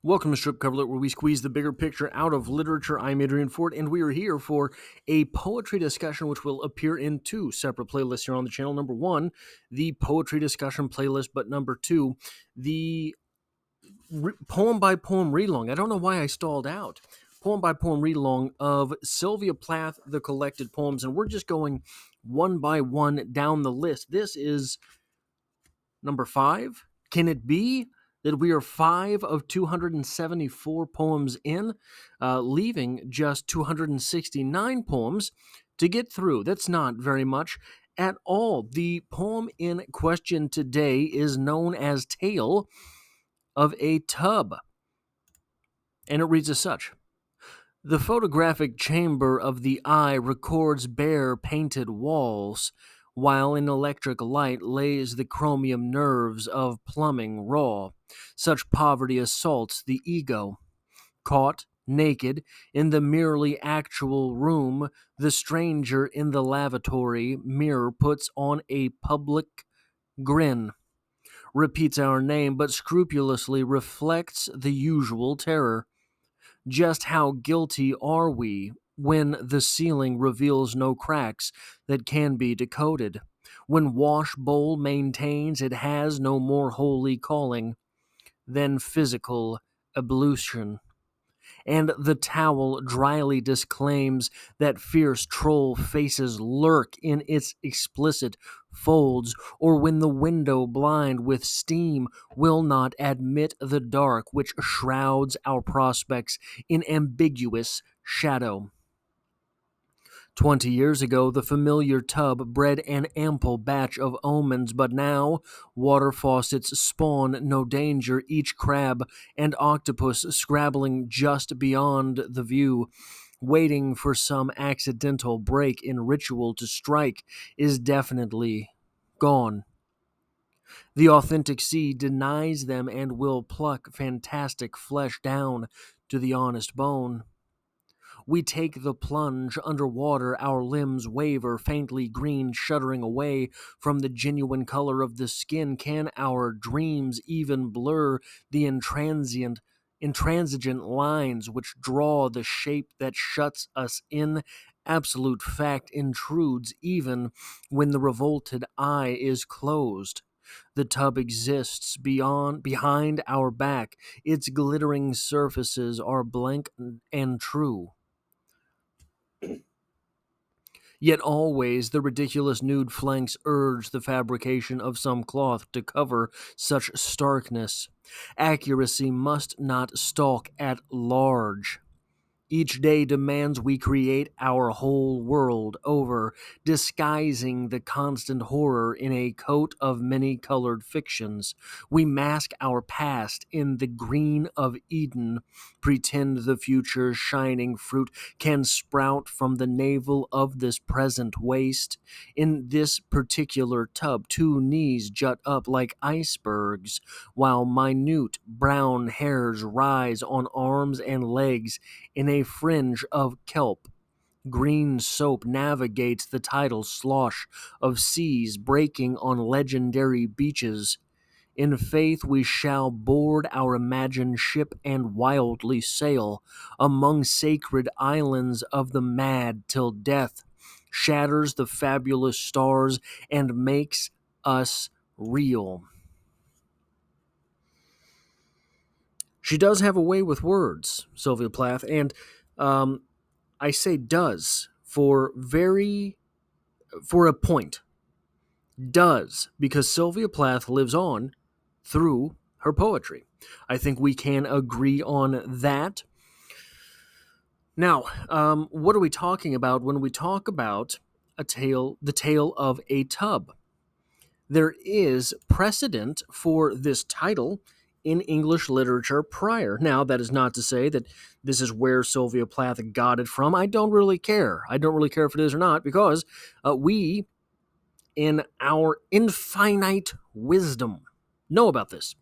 Welcome to Strip Cover Lit, where we squeeze the bigger picture out of literature. I'm Adrian Ford, and we are here for a poetry discussion which will appear in two separate playlists here on the channel. Number one, the poetry discussion playlist, but number two, the poem-by-poem read-along. I don't know why I stalled out. Poem-by-poem read-along of Sylvia Plath, the collected poems, and we're just going one by one down the list. This is number 5. Can it be that we are 5 of 274 poems in, leaving just 269 poems to get through? That's not very much at all. The poem in question today is known as Tale of a Tub, and it reads as such. The photographic chamber of the eye records bare painted walls, while in electric light lays the chromium nerves of plumbing raw. Such poverty assaults the ego. Caught naked in the merely actual room, the stranger in the lavatory mirror puts on a public grin, repeats our name, but scrupulously reflects the usual terror. Just how guilty are we when the ceiling reveals no cracks that can be decoded? When wash bowl maintains it has no more holy calling than physical ablution, and the towel dryly disclaims that fierce troll faces lurk in its explicit folds, or when the window blind with steam will not admit the dark which shrouds our prospects in ambiguous shadow. 20 years ago, the familiar tub bred an ample batch of omens, but now water faucets spawn no danger, each crab and octopus scrabbling just beyond the view, waiting for some accidental break in ritual to strike, is definitely gone. The authentic sea denies them and will pluck fantastic flesh down to the honest bone. We take the plunge underwater, our limbs waver, faintly green, shuddering away from the genuine color of the skin. Can our dreams even blur the intransigent lines which draw the shape that shuts us in? Absolute fact intrudes even when the revolted eye is closed. The tub exists behind our back. Its glittering surfaces are blank and true. Yet always the ridiculous nude flanks urge the fabrication of some cloth to cover such starkness. Accuracy must not stalk at large. Each day demands we create our whole world over, disguising the constant horror in a coat of many-colored fictions. We mask our past in the green of Eden, pretend the future's shining fruit can sprout from the navel of this present waste. In this particular tub, two knees jut up like icebergs, while minute brown hairs rise on arms and legs in a fringe of kelp. Green soap navigates the tidal slosh of seas breaking on legendary beaches. In faith we shall board our imagined ship and wildly sail among sacred islands of the mad till death shatters the fabulous stars and makes us real. She does have a way with words, Sylvia Plath, and I say does for a point. Does, because Sylvia Plath lives on through her poetry. I think we can agree on that. Now, what are we talking about when we talk about the tale of a tub? There is precedent for this title in English literature prior. Now, that is not to say that this is where Sylvia Plath got it from. I don't really care. I don't really care if it is or not, because we, in our infinite wisdom, know about this.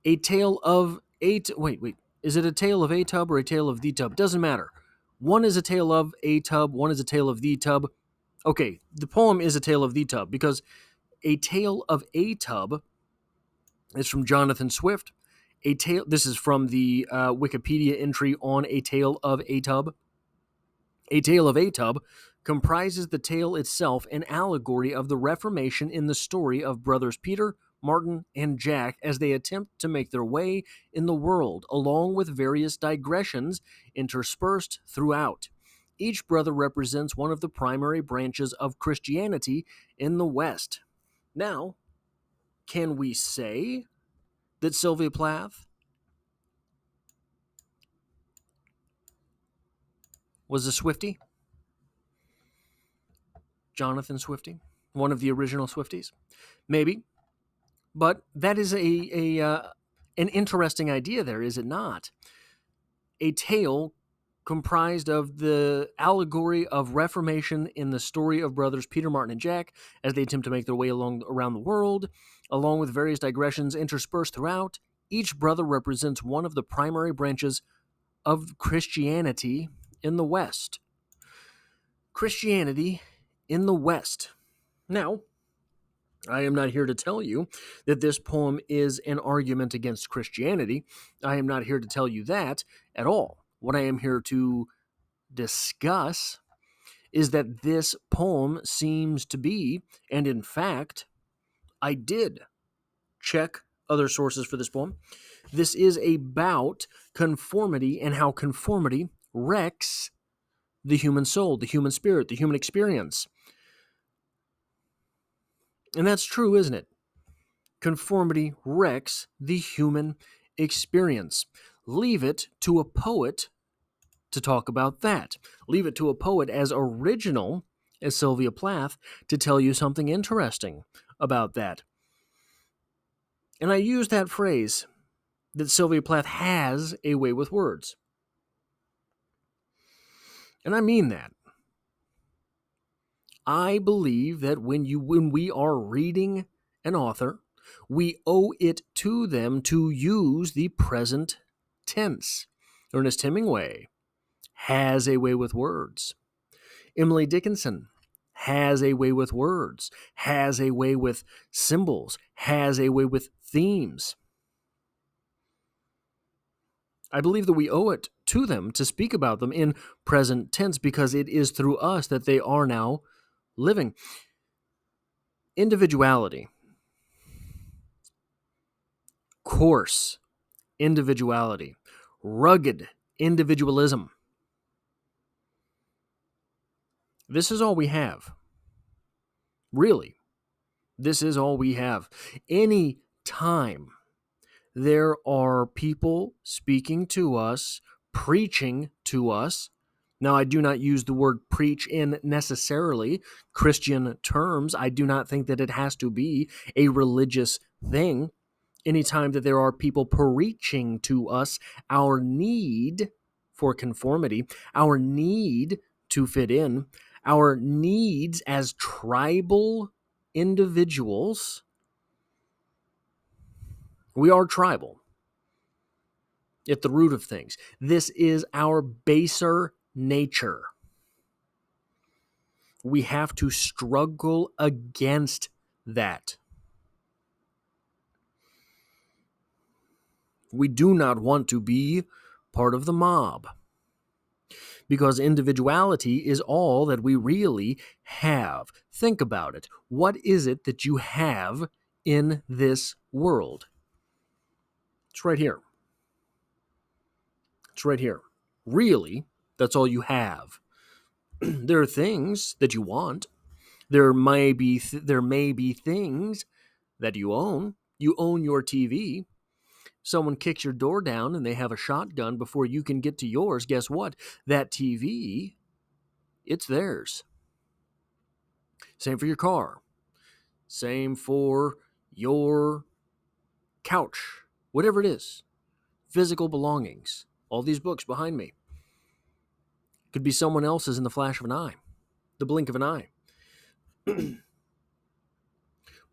A tale of a... Wait. Is it a tale of a tub or a tale of the tub? Doesn't matter. One is a tale of a tub, one is a tale of the tub. Okay, the poem is a tale of the tub, because a tale of a tub is from Jonathan Swift. A tale. This is from the Wikipedia entry on A Tale of Atub. A Tale of Atub comprises the tale itself an allegory of the Reformation in the story of brothers Peter, Martin, and Jack as they attempt to make their way in the world, along with various digressions interspersed throughout. Each brother represents one of the primary branches of Christianity in the West. Now, can we say that Sylvia Plath was a Swiftie? Jonathan Swiftie? One of the original Swifties? Maybe. But that is an interesting idea there, is it not? A tale comprised of the allegory of Reformation in the story of brothers Peter, Martin, and Jack as they attempt to make their way around the world, along with various digressions interspersed throughout. Each brother represents one of the primary branches of Christianity in the West. Christianity in the West. Now, I am not here to tell you that this poem is an argument against Christianity. I am not here to tell you that at all. What I am here to discuss is that this poem seems to be, and in fact, I did check other sources for this poem. This is about conformity and how conformity wrecks the human soul, the human spirit, the human experience. And that's true, isn't it? Conformity wrecks the human experience. Leave it to a poet to talk about that. Leave it to a poet as original as Sylvia Plath to tell you something interesting about that. And I use that phrase that Sylvia Plath has a way with words. And I mean that. I believe that when we are reading an author, we owe it to them to use the present tense. Ernest Hemingway has a way with words. Emily Dickinson has a way with words, has a way with symbols, has a way with themes. I believe that we owe it to them to speak about them in present tense because it is through us that they are now living. Individuality. Coarse individuality. Rugged individualism. This is all we have. Really, this is all we have. Any time there are people speaking to us, preaching to us. Now, I do not use the word preach in necessarily Christian terms. I do not think that it has to be a religious thing. Anytime that there are people preaching to us our need for conformity, our need to fit in, our needs as tribal individuals. We are tribal at the root of things. This is our baser nature. We have to struggle against that. We do not want to be part of the mob because individuality is all that we really have. Think about it. What is it that you have in this world? It's right here. It's right here. Really, that's all you have. There are things that you want. There may be things that you own. You own your TV. Someone kicks your door down and they have a shotgun before you can get to yours. Guess what? That TV, it's theirs. Same for your car. Same for your couch. Whatever it is. Physical belongings. All these books behind me. Could be someone else's in the flash of an eye. The blink of an eye.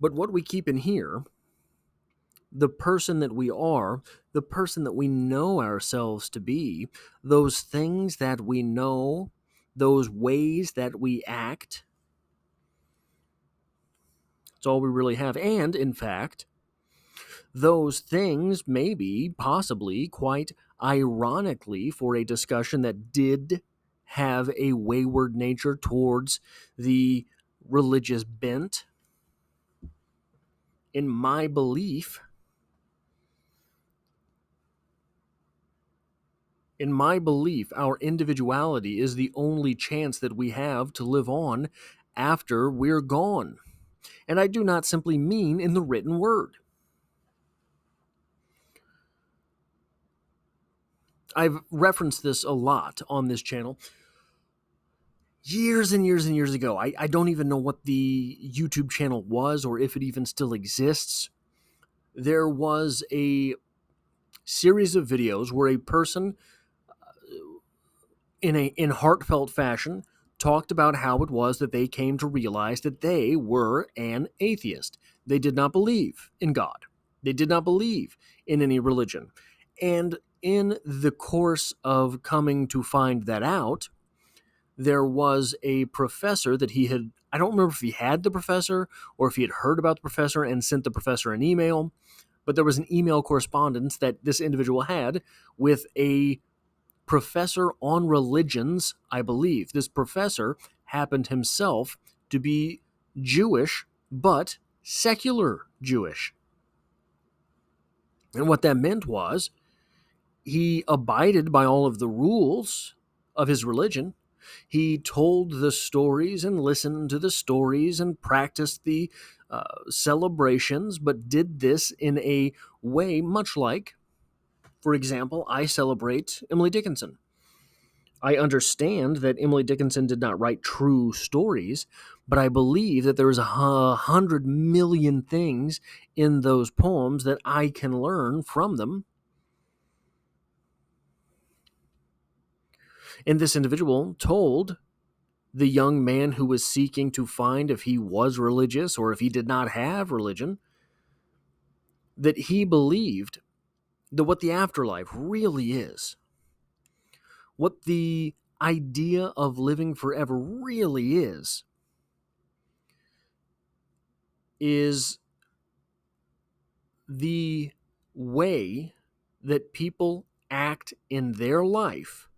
But what we keep in here, the person that we are, the person that we know ourselves to be, those things that we know, those ways that we act, it's all we really have. And, in fact, Those things may be possibly quite ironically for a discussion that did have a wayward nature towards the religious bent. In my belief, our individuality is the only chance that we have to live on after we're gone. And I do not simply mean in the written word. I've referenced this a lot on this channel years and years and years ago. I don't even know what the YouTube channel was or if it even still exists. There was a series of videos where a person in heartfelt fashion talked about how it was that they came to realize that they were an atheist. They did not believe in God. They did not believe in any religion. And in the course of coming to find that out, there was a professor that he had, I don't remember if he had the professor or if he had heard about the professor and sent the professor an email, but there was an email correspondence that this individual had with a professor on religions, I believe. This professor happened himself to be Jewish, but secular Jewish. And what that meant was he abided by all of the rules of his religion. He told the stories and listened to the stories and practiced the celebrations, but did this in a way much like, for example, I celebrate Emily Dickinson. I understand that Emily Dickinson did not write true stories, but I believe that there is 100 million things in those poems that I can learn from them. And this individual told the young man who was seeking to find if he was religious or if he did not have religion that he believed that what the afterlife really is, what the idea of living forever really is the way that people act in their life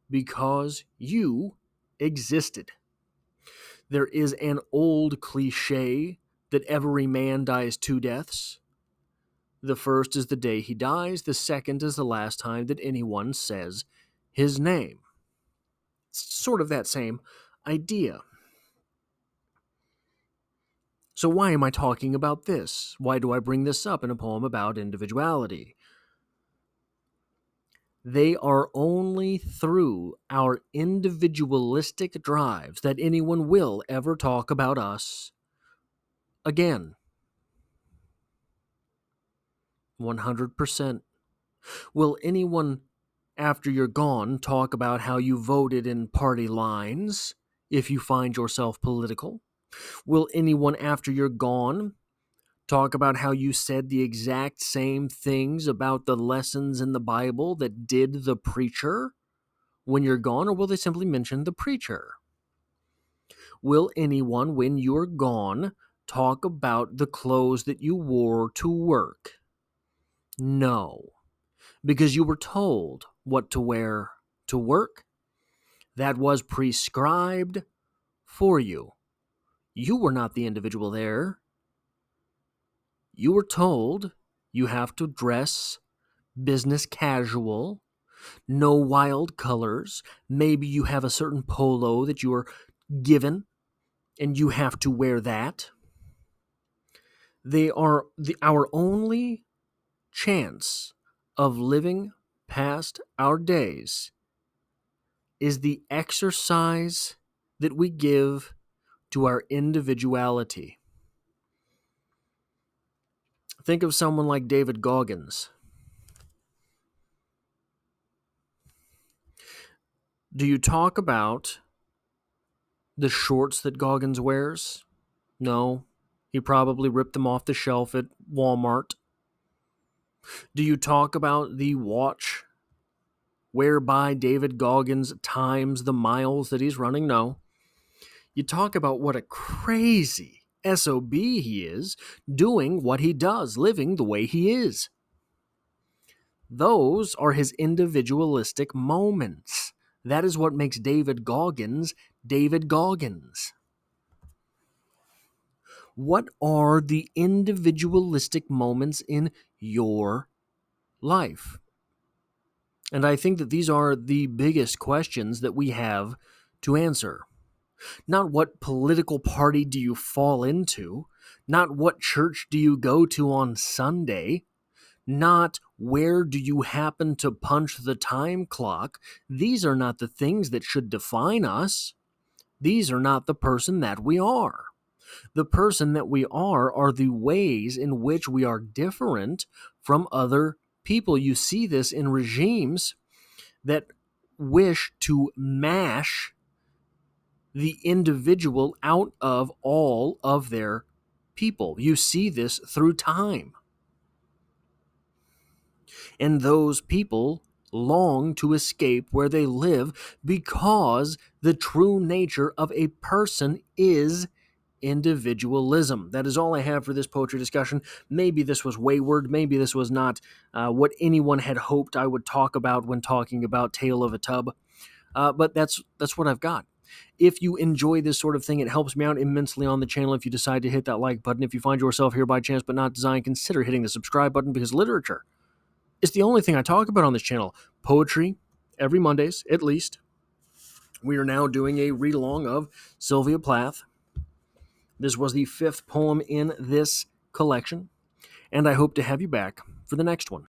because you existed. There is an old cliche that every man dies two deaths. The first is the day he dies, the second is the last time that anyone says his name. It's sort of that same idea. So why am I talking about this? Why do I bring this up in a poem about individuality? They are only through our individualistic drives that anyone will ever talk about us again. 100%. Will anyone, after you're gone, talk about how you voted in party lines if you find yourself political? Will anyone, after you're gone, talk about how you said the exact same things about the lessons in the Bible that did the preacher when you're gone, or will they simply mention the preacher? Will anyone, when you're gone, talk about the clothes that you wore to work? No, because you were told what to wear to work. That was prescribed for you. You were not the individual there. You were told you have to dress business casual, no wild colors. Maybe you have a certain polo that you are given and you have to wear that. They are our only chance of living past our days is the exercise that we give to our individuality. Think of someone like David Goggins. Do you talk about the shorts that Goggins wears? No. He probably ripped them off the shelf at Walmart. Do you talk about the watch whereby David Goggins times the miles that he's running? No. You talk about what a crazy SOB he is, doing what he does, living the way he is. Those are his individualistic moments. That is what makes David Goggins David Goggins. What are the individualistic moments in your life? And I think that these are the biggest questions that we have to answer. Not what political party do you fall into, not what church do you go to on Sunday, not where do you happen to punch the time clock. These are not the things that should define us. These are not the person that we are. The person that we are the ways in which we are different from other people. You see this in regimes that wish to mash the individual out of all of their people. You see this through time. And those people long to escape where they live because the true nature of a person is individualism. That is all I have for this poetry discussion. Maybe this was wayward. Maybe this was not what anyone had hoped I would talk about when talking about Tale of a Tub. But that's what I've got. If you enjoy this sort of thing, it helps me out immensely on the channel if you decide to hit that like button. If you find yourself here by chance but not design, consider hitting the subscribe button, because literature is the only thing I talk about on this channel. Poetry, every Mondays at least. We are now doing a read-along of Sylvia Plath. This was the 5th poem in this collection, and I hope to have you back for the next one.